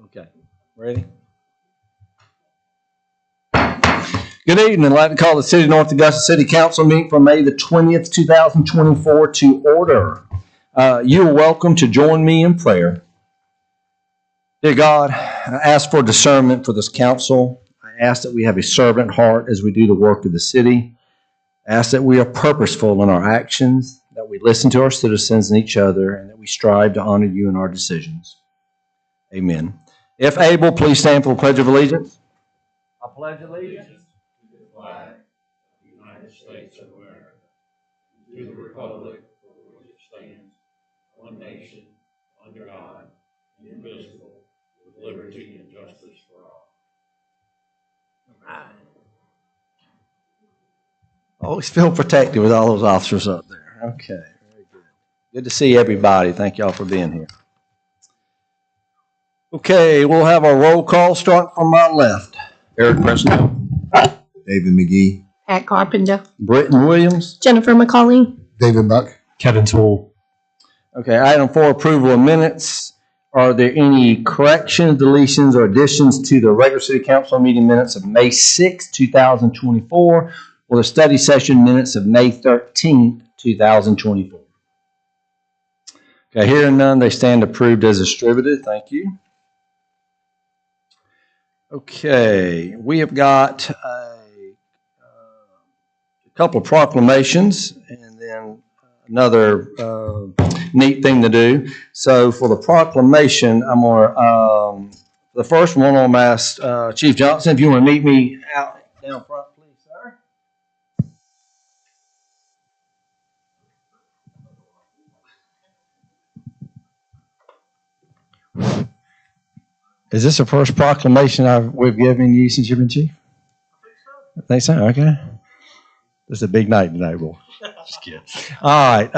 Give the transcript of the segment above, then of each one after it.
Okay, ready? Good evening. I'd like to call the City of North Augusta City Council meeting for May the 20th, 2024 to order. You are welcome to join me in prayer. Dear God, I ask for discernment for this council. I ask that we have a servant heart as we do the work of the city. I ask that we are purposeful in our actions, that we listen to our citizens and each other, and that we strive to honor you in our decisions. Amen. If able, please stand for the Pledge of Allegiance. I pledge allegiance to the flag of the United States of America, to the republic for which it stands, one nation, under God, indivisible, with liberty and justice for all. Always feel protected with all those officers up there. Okay, very good. Good to see everybody. Thank y'all for being here. Okay, we'll have our roll call starting from my left. Eric Presnell. David McGee. Pat Carpenter. Britton Williams. Jennifer McCauley. David Buck. Kevin Toole. Okay, item 4, approval of minutes. Are there any corrections, deletions, or additions to the regular city council meeting minutes of May 6, 2024, or the study session minutes of May 13, 2024? Okay, hearing none, they stand approved as distributed. Thank you. Okay, we have got a couple of proclamations and then another neat thing to do. So for the proclamation, I'm going to, the first one, I'm going to ask Chief Johnson if you want to meet me out down front, please, sir. Is this the first proclamation we've given you since you've been chief? I think so. Okay. This is a big night tonight, boy. Just kidding. All right.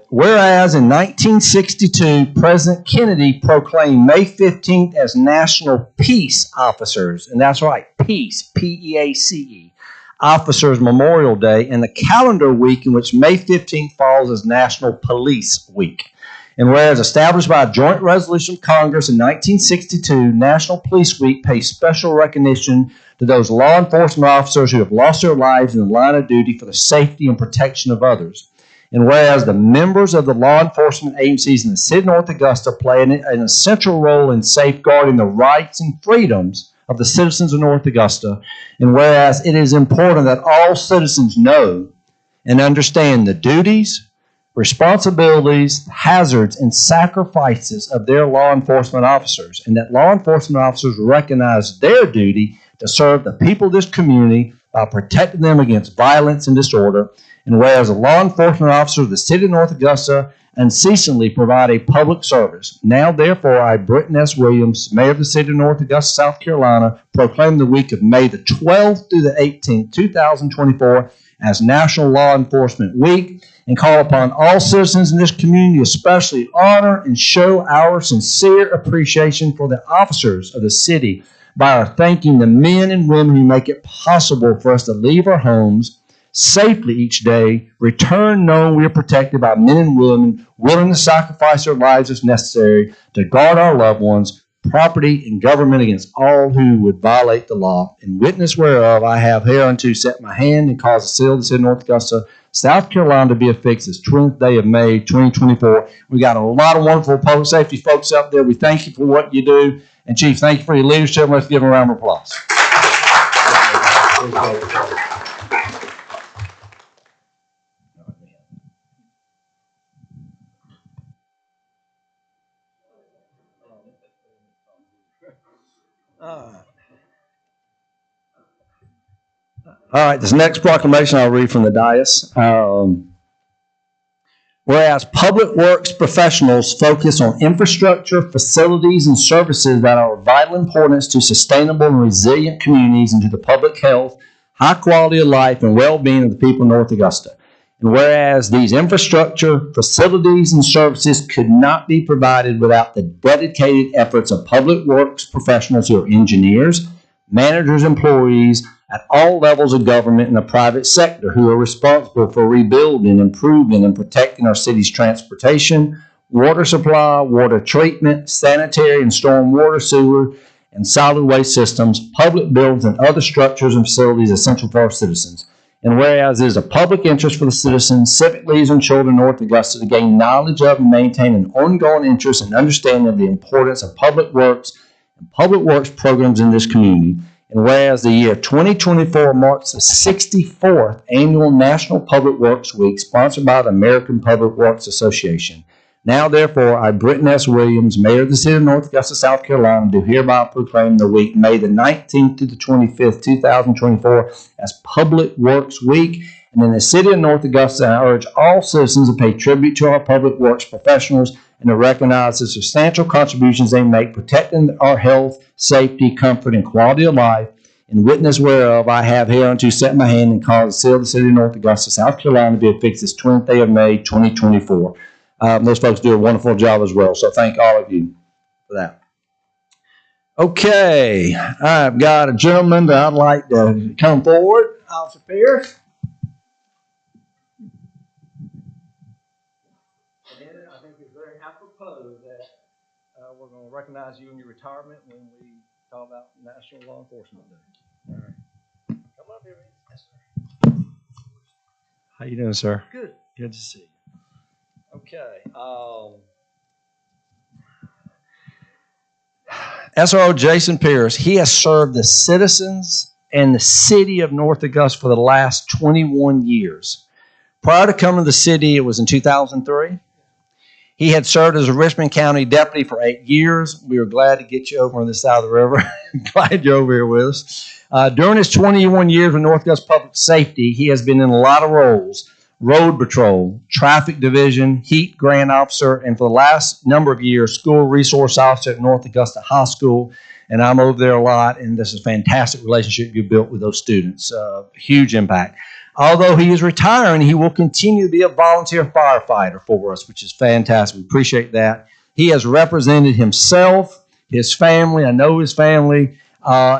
Whereas in 1962, President Kennedy proclaimed May 15th as National Peace Officers, and that's right, peace, P-E-A-C-E, Officers Memorial Day, and the calendar week in which May 15th falls as National Police Week. And whereas established by a joint resolution of Congress in 1962, National Police Week pays special recognition to those law enforcement officers who have lost their lives in the line of duty for the safety and protection of others. And whereas the members of the law enforcement agencies in the city of North Augusta play an essential role in safeguarding the rights and freedoms of the citizens of North Augusta, and whereas it is important that all citizens know and understand the duties, responsibilities, hazards, and sacrifices of their law enforcement officers, and that law enforcement officers recognize their duty to serve the people of this community by protecting them against violence and disorder, and whereas the law enforcement officers of the city of North Augusta unceasingly provide a public service, now therefore I, Britton S. Williams, Mayor of the city of North Augusta, South Carolina, proclaim the week of May the 12th through the 18th, 2024 as National Law Enforcement Week, and call upon all citizens in this community especially honor and show our sincere appreciation for the officers of the city by our thanking the men and women who make it possible for us to leave our homes safely each day, return knowing we are protected by men and women willing to sacrifice their lives as necessary to guard our loved ones, property, and government against all who would violate the law. In witness whereof I have hereunto set my hand and caused the seal of the city of North Augusta, South Carolina, to be affixed this 20th day of May, 2024. We got a lot of wonderful public safety folks up there. We thank you for what you do. And Chief, thank you for your leadership. Let's give them a round of applause. All right, this next proclamation I'll read from the dais. Whereas public works professionals focus on infrastructure, facilities, and services that are of vital importance to sustainable and resilient communities and to the public health, high quality of life, and well-being of the people of North Augusta. And whereas these infrastructure, facilities, and services could not be provided without the dedicated efforts of public works professionals who are engineers, managers, employees at all levels of government and the private sector who are responsible for rebuilding, improving, and protecting our city's transportation, water supply, water treatment, sanitary and storm water, sewer, and solid waste systems, public buildings, and other structures and facilities essential for our citizens. And whereas it is a public interest for the citizens, civic leaders, and children of North Augusta to gain knowledge of and maintain an ongoing interest and understanding of the importance of public works and public works programs in this community. And whereas the year 2024 marks the 64th annual National Public Works Week sponsored by the American Public Works Association. Now, therefore, I, Britton S. Williams, Mayor of the City of North Augusta, South Carolina, do hereby proclaim the week May the 19th to the 25th, 2024 as Public Works Week. And in the City of North Augusta, I urge all citizens to pay tribute to our public works professionals and to recognize the substantial contributions they make protecting our health, safety, comfort, and quality of life. In witness whereof, I have hereunto set my hand and caused the seal of the City of North Augusta, South Carolina, to be affixed this 20th day of May, 2024. Those folks do a wonderful job as well, so thank all of you for that. Okay, I've got a gentleman that I'd like to come forward. Officer Pierce. And I think it's very apropos that we're going to recognize you in your retirement when we talk about National Law Enforcement Day. All right. Come up here, man. Yes, sir. How you doing, sir? Good. Good to see you. Okay. SRO Jason Pierce, he has served the citizens and the city of North Augusta for the last 21 years. Prior to coming to the city, it was in 2003. He had served as a Richmond County deputy for 8 years. We were glad to get you over on this side of the river. Glad you're over here with us. During his 21 years with North Augusta Public Safety, he has been in a lot of roles. Road patrol, traffic division, heat grant officer, and for the last number of years, school resource officer at North Augusta High School. And I'm over there a lot, and this is a fantastic relationship you built with those students. Huge impact. Although he is retiring, he will continue to be a volunteer firefighter for us, which is fantastic. We appreciate that. He has represented himself, his family, I know his family,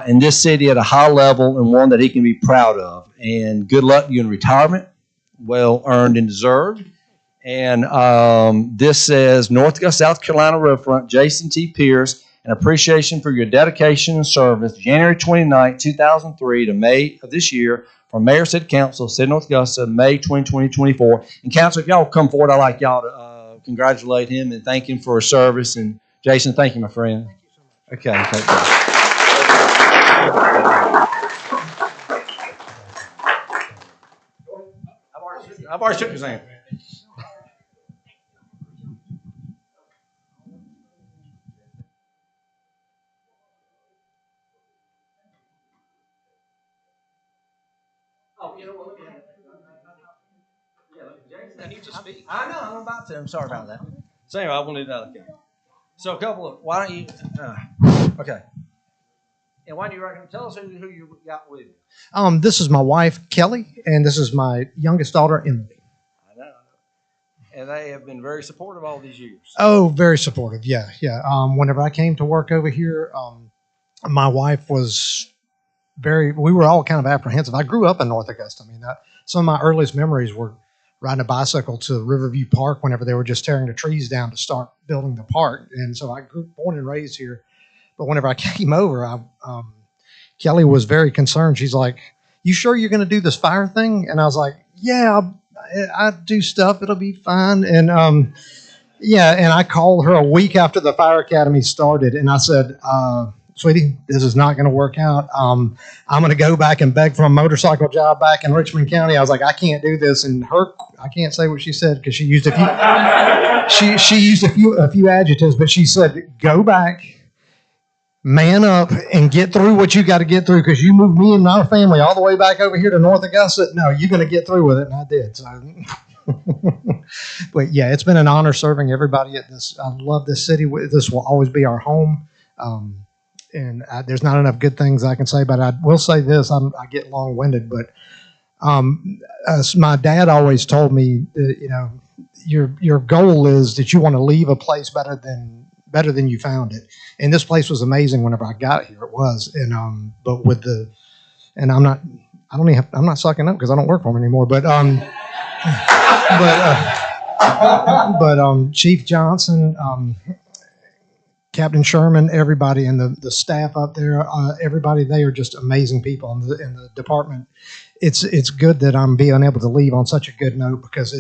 in this city at a high level and one that he can be proud of. And good luck to you in retirement. Well earned and deserved. And this says, North Augusta, South Carolina Riverfront, Jason T. Pierce, an appreciation for your dedication and service, January 29, 2003 to May of this year, from Mayor City Council, City of North Augusta, May 2024. And Council, if y'all come forward, I'd like y'all to congratulate him and thank him for his service. And Jason, thank you, my friend. Thank you so much. Okay, thank you. I've already shook his hand. Oh, you know what? Jason needs to speak. I know, I'm about to. I'm sorry about that. So anyway, I will leave that okay. So a couple of, why don't you, okay. And why don't you tell us who you got with you? This is my wife, Kelly, and this is my youngest daughter, Emily. I know. And they have been very supportive all these years. Oh, very supportive. Yeah. Whenever I came to work over here, my wife was we were all kind of apprehensive. I grew up in North Augusta. I mean, some of my earliest memories were riding a bicycle to Riverview Park whenever they were just tearing the trees down to start building the park. And so I grew born and raised here. But whenever I came over, Kelly was very concerned. She's like, "You sure you're going to do this fire thing?" And I was like, "Yeah, I do stuff. It'll be fine." And and I called her a week after the fire academy started, and I said, "Sweetie, this is not going to work out. I'm going to go back and beg for a motorcycle job back in Richmond County." I was like, "I can't do this." And I can't say what she said because she used a few she used a few adjectives, but she said, "Go back, man up, and get through what you got to get through, because you moved me and our family all the way back over here to North Augusta. No, you're going to get through with it." And I did. So, but yeah, it's been an honor serving everybody at this. I love this city. This will always be our home. And there's not enough good things I can say, but I will say this. I get long-winded, but my dad always told me that, your goal is that you want to leave a place better than you found it. And this place was amazing whenever I got here. It was. And I'm not sucking up because I don't work for them anymore. But But Chief Johnson, Captain Sherman, everybody in the staff up there, everybody, they are just amazing people in the department. It's good that I'm being able to leave on such a good note, because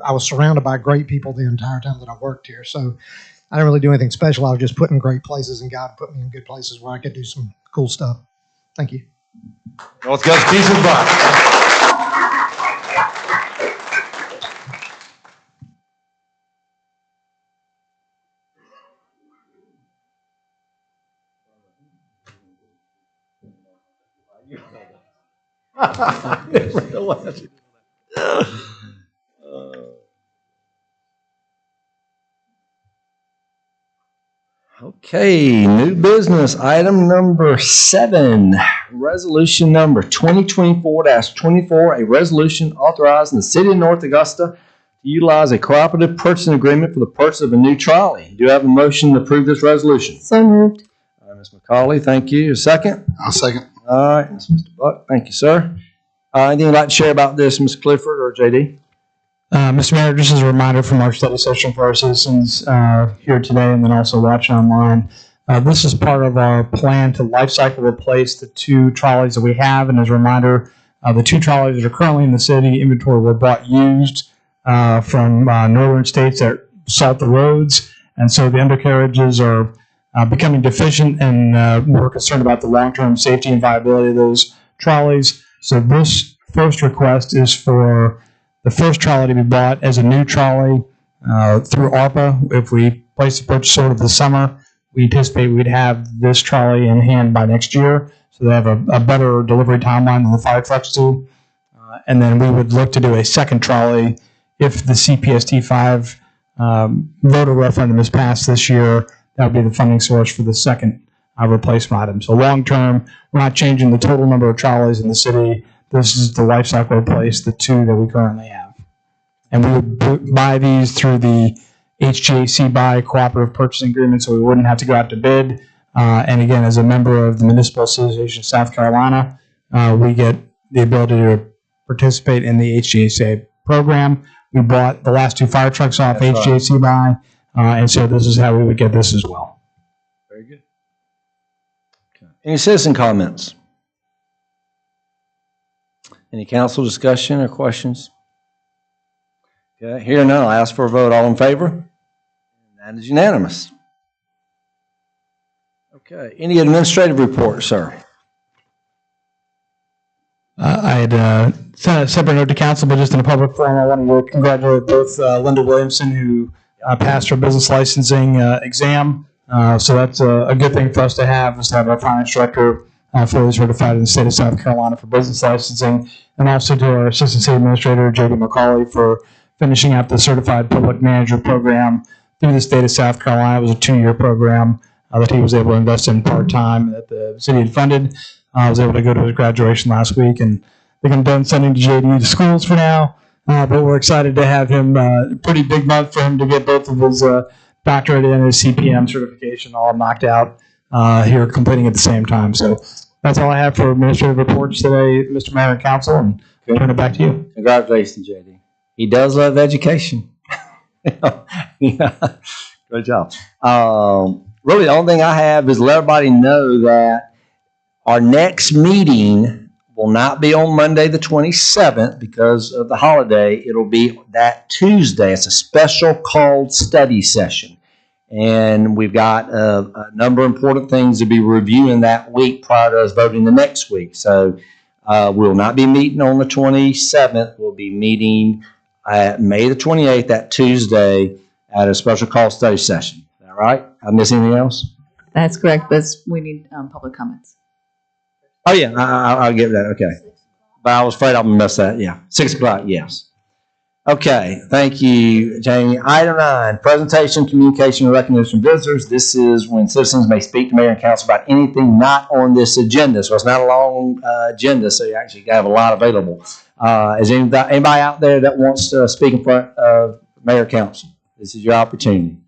I was surrounded by great people the entire time that I worked here. So I didn't really do anything special. I was just put in great places, and God put me in good places where I could do some cool stuff. Thank you. North Augusta Peace and Fire. Okay, new business item number 7, resolution number 2024-24, a resolution authorizing the city of North Augusta to utilize a cooperative purchasing agreement for the purchase of a new trolley. Do you have a motion to approve this resolution? So moved. Ms. McCauley, thank you. A second? I'll second. All right, Mr. Buck, thank you, sir. Anything you'd like to share about this, Ms. Clifford or JD? Mr. Mayor, just as a reminder from our study session for our citizens here today and then also watching online, this is part of our plan to life cycle replace the 2 trolleys that we have. And as a reminder, the 2 trolleys that are currently in the city inventory were bought used from northern states that salt the roads. And so the undercarriages are becoming deficient, and we're concerned about the long-term safety and viability of those trolleys. So this first request is for the first trolley to be bought as a new trolley through ARPA. If we place the purchase order this summer, we anticipate we'd have this trolley in hand by next year. So they have a better delivery timeline than the fire trucks do. And then we would look to do a second trolley if the CPST 5 voter referendum is passed this year. That would be the funding source for the second replacement item. So long term, we're not changing the total number of trolleys in the city. This is the life cycle replace the 2 that we currently have. And we would buy these through the HGAC buy cooperative purchasing agreement, so we wouldn't have to go out to bid. And again, as a member of the Municipal Association of South Carolina, we get the ability to participate in the HGAC program. We bought the last 2 fire trucks off HGAC buy, and so this is how we would get this as well. Very good. Okay. Any citizen comments? Any council discussion or questions? Okay, here none, I'll ask for a vote. All in favor? That is unanimous. Okay, any administrative report, sir? I had sent a separate note to council, but just in a public forum, I wanted to congratulate both Linda Williamson, who passed her business licensing exam. So that's a good thing for us to have, is to have our finance director fully certified in the state of South Carolina for business licensing, and also to our assistant city administrator, J.D. McCauley, for finishing up the certified public manager program through the state of South Carolina. It was a 2-year program that he was able to invest in part-time that the city had funded. I was able to go to his graduation last week, and I think I'm done sending J.D. to schools for now, but we're excited to have him. Pretty big month for him to get both of his doctorate and his CPM certification all knocked out here, completing at the same time. So that's all I have for administrative reports today, Mr. Mayor and Council, and I'll turn it back to you. Congratulations, JD. He does love education. Yeah. Good job. Really, the only thing I have is let everybody know that our next meeting will not be on Monday the 27th because of the holiday. It'll be that Tuesday. It's a special called study session. And we've got a number of important things to be reviewing that week prior to us voting the next week. So we'll not be meeting on the 27th. We'll be meeting at May the 28th, that Tuesday, at a special call study session. Is that right? I miss anything else? That's correct, but we need public comments. Oh, yeah, I'll get that. Okay. But I was afraid I'm going to miss that. Yeah. 6 o'clock, yes. Okay. Thank you, Jamie. Item 9, presentation, communication, and recognition of visitors. This is when citizens may speak to mayor and council about anything not on this agenda. So it's not a long agenda, so you actually have a lot available. Is anybody out there that wants to speak in front of mayor and council? This is your opportunity.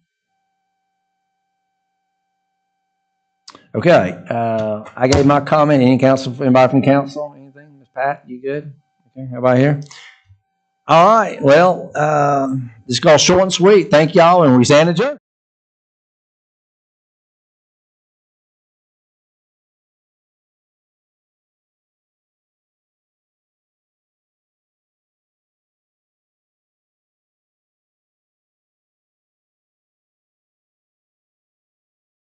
Okay, I gave my comment. Anybody from council? Anything? Ms. Pat, you good? Okay, how about here? All right. Well, this is called short and sweet. Thank y'all, and we stand adjourned.